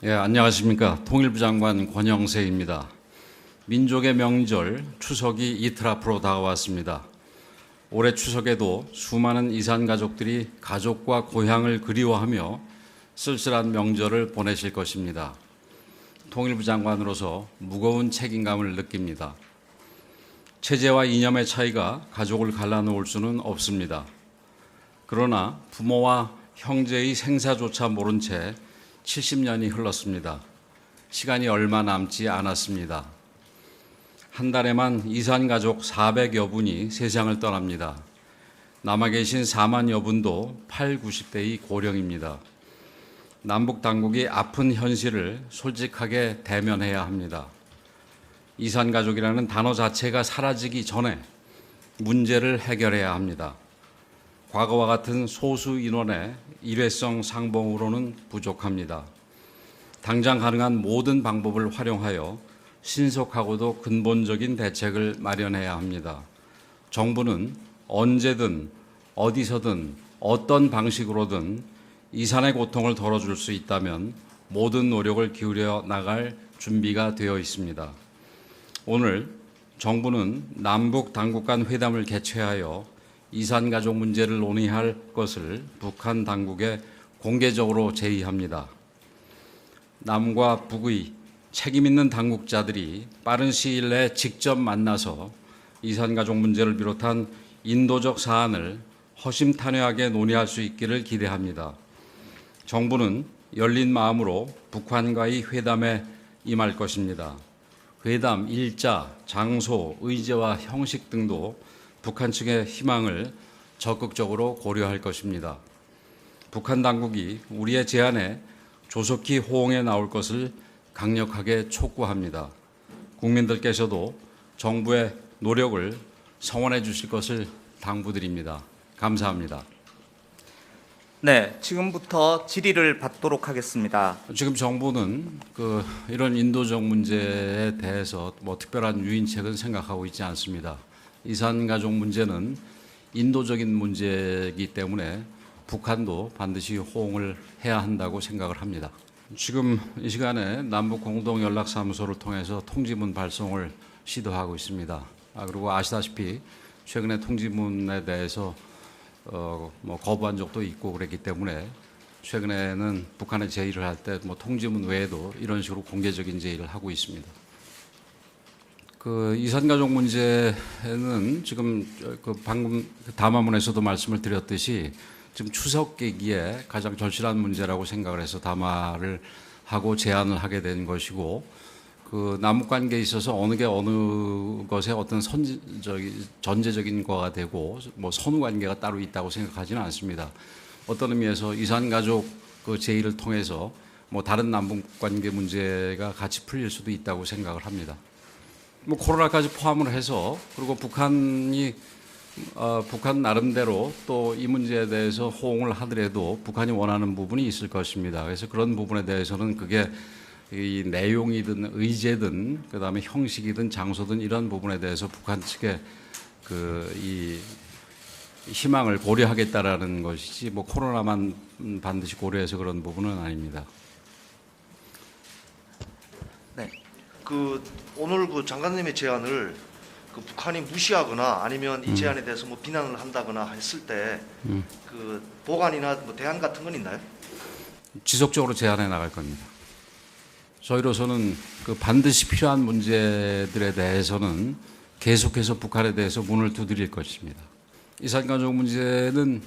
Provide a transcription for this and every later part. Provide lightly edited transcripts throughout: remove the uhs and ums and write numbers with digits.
예, 안녕하십니까. 통일부 장관 권영세입니다. 민족의 명절 추석이 이틀 앞으로 다가왔습니다. 올해 추석에도 수많은 이산 가족들이 가족과 고향을 그리워하며 쓸쓸한 명절을 보내실 것입니다. 통일부 장관으로서 무거운 책임감을 느낍니다. 체제와 이념의 차이가 가족을 갈라놓을 수는 없습니다. 그러나 부모와 형제의 생사조차 모른 채 70년이 흘렀습니다. 시간이 얼마 남지 않았습니다. 한 달에만 이산가족 400여 분이 세상을 떠납니다. 남아 계신 4만여 분도 8, 90대의 고령입니다. 남북 당국이 아픈 현실을 솔직하게 대면해야 합니다. 이산가족이라는 단어 자체가 사라지기 전에 문제를 해결해야 합니다. 과거와 같은 소수 인원의 일회성 상봉으로는 부족합니다. 당장 가능한 모든 방법을 활용하여 신속하고도 근본적인 대책을 마련해야 합니다. 정부는 언제든 어디서든 어떤 방식으로든 이산의 고통을 덜어줄 수 있다면 모든 노력을 기울여 나갈 준비가 되어 있습니다. 오늘 정부는 남북 당국 간 회담을 개최하여 이산가족 문제를 논의할 것을 북한 당국에 공개적으로 제의합니다. 남과 북의 책임있는 당국자들이 빠른 시일 내에 직접 만나서 이산가족 문제를 비롯한 인도적 사안을 허심탄회하게 논의할 수 있기를 기대합니다. 정부는 열린 마음으로 북한과의 회담에 임할 것입니다. 회담 일자, 장소, 의제와 형식 등도 북한 측의 희망을 적극적으로 고려할 것입니다. 북한 당국이 우리의 제안에 조속히 호응해 나올 것을 강력하게 촉구합니다. 국민들께서도 정부의 노력을 성원해 주실 것을 당부드립니다. 감사합니다. 네, 지금부터 질의를 받도록 하겠습니다. 지금 정부는 이런 인도적 문제에 대해서 특별한 유인책은 생각하고 있지 않습니다. 이산가족 문제는 인도적인 문제이기 때문에 북한도 반드시 호응을 해야 한다고 생각을 합니다. 지금 이 시간에 남북 공동연락사무소를 통해서 통지문 발송을 시도하고 있습니다. 그리고 아시다시피 최근에 통지문에 대해서 거부한 적도 있고 그랬기 때문에 최근에는 북한에 제의를 할 때 통지문 외에도 이런 식으로 공개적인 제의를 하고 있습니다. 이산가족 문제는 지금 방금 담화문에서도 말씀을 드렸듯이 지금 추석 계기에 가장 절실한 문제라고 생각을 해서 담화를 하고 제안을 하게 된 것이고, 남북 관계에 있어서 어느 게 어느 것에 어떤 전제적인 거가 되고 선후 관계가 따로 있다고 생각하지는 않습니다. 어떤 의미에서 이산가족 제의를 통해서 다른 남북 관계 문제가 같이 풀릴 수도 있다고 생각을 합니다. 코로나까지 포함을 해서, 그리고 북한 나름대로 또 이 문제에 대해서 호응을 하더라도 북한이 원하는 부분이 있을 것입니다. 그래서 그런 부분에 대해서는 그게 이 내용이든 의제든 그다음에 형식이든 장소든 이런 부분에 대해서 북한 측의 이 희망을 고려하겠다라는 것이지 코로나만 반드시 고려해서 그런 부분은 아닙니다. 네. 오늘 장관님의 제안을 북한이 무시하거나 아니면 이 제안에 대해서 비난을 한다거나 했을 때 보관이나 대안 같은 건 있나요? 지속적으로 제안해 나갈 겁니다. 저희로서는 반드시 필요한 문제들에 대해서는 계속해서 북한에 대해서 문을 두드릴 것입니다. 이산가족 문제는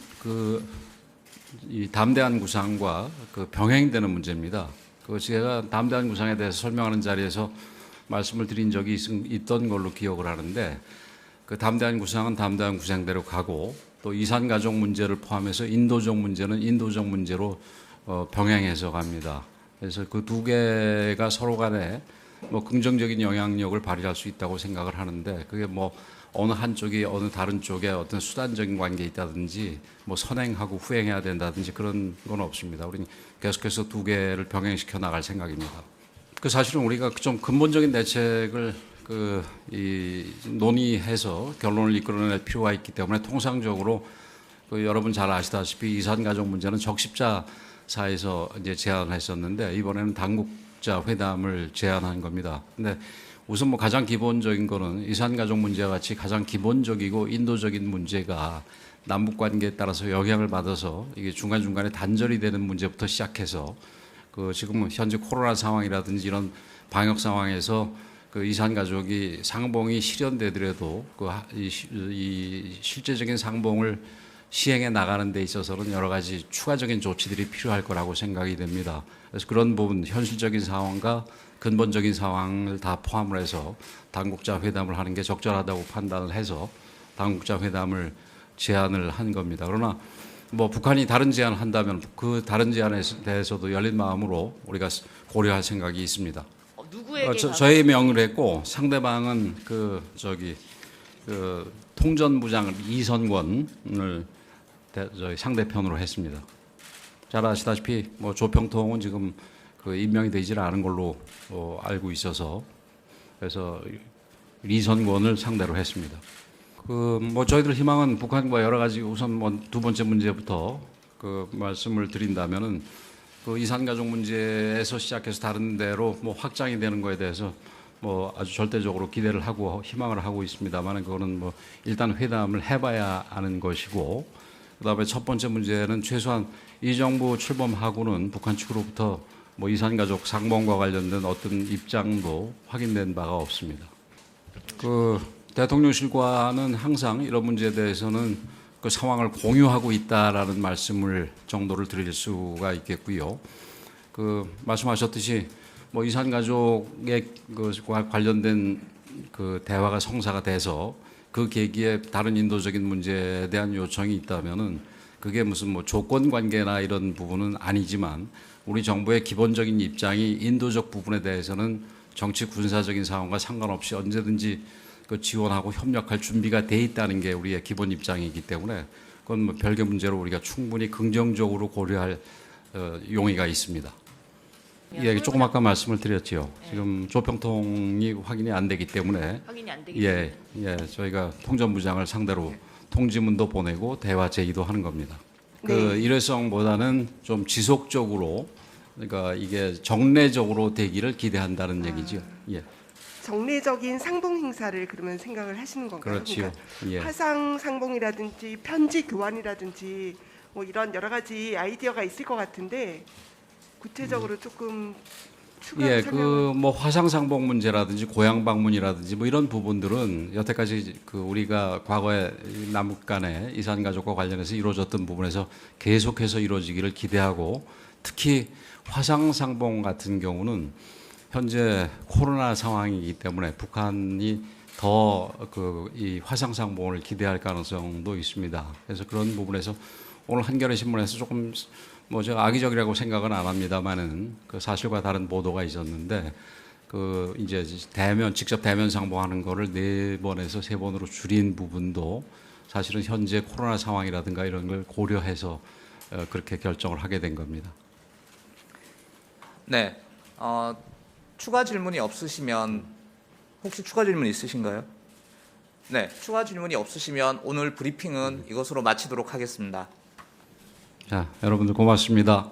이 담대한 구상과 병행되는 문제입니다. 제가 담대한 구상에 대해서 설명하는 자리에서 말씀을 드린 적이 있던 걸로 기억을 하는데, 담대한 구상은 담대한 구상대로 가고, 또 이산가족 문제를 포함해서 인도적 문제는 인도적 문제로 병행해서 갑니다. 그래서 그 두 개가 서로 간에 긍정적인 영향력을 발휘할 수 있다고 생각을 하는데, 그게 어느 한쪽이 어느 다른 쪽에 어떤 수단적인 관계에 있다든지 선행하고 후행해야 된다든지 그런 건 없습니다. 우리는 계속해서 두 개를 병행시켜 나갈 생각입니다. 사실은 우리가 좀 근본적인 대책을 논의해서 결론을 이끌어낼 필요가 있기 때문에 통상적으로 여러분 잘 아시다시피 이산가족 문제는 적십자 사에서 이제 제안을 했었는데 이번에는 당국자 회담을 제안한 겁니다. 근데 우선 뭐 가장 기본적인 거는 이산가족 문제와 같이 가장 기본적이고 인도적인 문제가 남북 관계에 따라서 영향을 받아서 이게 중간중간에 단절이 되는 문제부터 시작해서 그 지금 현재 코로나 상황이라든지 이런 방역 상황에서 그 이산가족이 상봉이 실현되더라도 이 실제적인 상봉을 시행해 나가는 데 있어서는 여러 가지 추가적인 조치들이 필요할 거라고 생각이 됩니다. 그래서 그런 부분 현실적인 상황과 근본적인 상황을 다 포함을 해서 당국자 회담을 하는 게 적절하다고 판단을 해서 당국자 회담을 제안을 한 겁니다. 그러나 뭐 북한이 다른 제안을 한다면 그 다른 제안에 대해서도 열린 마음으로 우리가 고려할 생각이 있습니다. 누구에게 저희 명을 했고 상대방은 그 통전부장 이선권을 저희 상대편으로 했습니다. 잘 아시다시피 뭐 조평통은 지금 그 임명이 되지를 않은 걸로 알고 있어서 그래서 이선권을 상대로 했습니다. 그 뭐 저희들 희망은 북한과 여러 가지 우선 뭐 두 번째 문제부터 그 말씀을 드린다면은 그 이산가족 문제에서 시작해서 다른 데로 뭐 확장이 되는 거에 대해서 뭐 아주 절대적으로 기대를 하고 희망을 하고 있습니다만 그거는 뭐 일단 회담을 해봐야 하는 것이고 그다음에 첫 번째 문제는 최소한 이 정부 출범하고는 북한 측으로부터 뭐 이산가족 상봉과 관련된 어떤 입장도 확인된 바가 없습니다. 그 대통령실과는 항상 이런 문제에 대해서는 그 상황을 공유하고 있다라는 말씀을 정도를 드릴 수가 있겠고요. 그 말씀하셨듯이 뭐 이산가족에 그 관련된 그 대화가 성사가 돼서 그 계기에 다른 인도적인 문제에 대한 요청이 있다면은 그게 무슨 뭐 조건 관계나 이런 부분은 아니지만 우리 정부의 기본적인 입장이 인도적 부분에 대해서는 정치 군사적인 상황과 상관없이 언제든지 그 지원하고 협력할 준비가 돼 있다는 게 우리의 기본 입장이기 때문에 그건 뭐 별개 문제로 우리가 충분히 긍정적으로 고려할 용의가 있습니다. 예, 조금 아까 말씀을 드렸지요. 지금 조평통이 확인이 안 되기 때문에 확인이 안 되기 때문에 예, 저희가 통전부장을 상대로 통지문도 보내고 대화 제의도 하는 겁니다. 그 일회성보다는 좀 지속적으로 그러니까 이게 정례적으로 되기를 기대한다는 얘기죠. 예. 정례적인 상봉 행사를 그러면 생각을 하시는 건가요? 그렇지요. 그러니까 예. 화상 상봉이라든지 편지 교환이라든지 뭐 이런 여러 가지 아이디어가 있을 것 같은데 구체적으로 조금 추가 예, 설명을 그 뭐 화상상봉 문제라든지 고향 방문이라든지 뭐 이런 부분들은 여태까지 그 우리가 과거에 남북 간의 이산 가족과 관련해서 이루어졌던 부분에서 계속해서 이루어지기를 기대하고 특히 화상상봉 같은 경우는 현재 코로나 상황이기 때문에 북한이 더 그 이 화상상봉을 기대할 가능성도 있습니다. 그래서 그런 부분에서 오늘 한겨레 신문에서 조금 뭐 제가 악의적이라고 생각은 안 합니다만은 그 사실과 다른 보도가 있었는데 그 이제 직접 대면 상봉하는 거를 4번에서 3번으로 줄인 부분도 사실은 현재 코로나 상황이라든가 이런 걸 고려해서 그렇게 결정을 하게 된 겁니다. 네. 추가 질문이 없으시면 혹시 추가 질문 있으신가요? 네. 추가 질문이 없으시면 오늘 브리핑은 이것으로 마치도록 하겠습니다. 자, 여러분들 고맙습니다.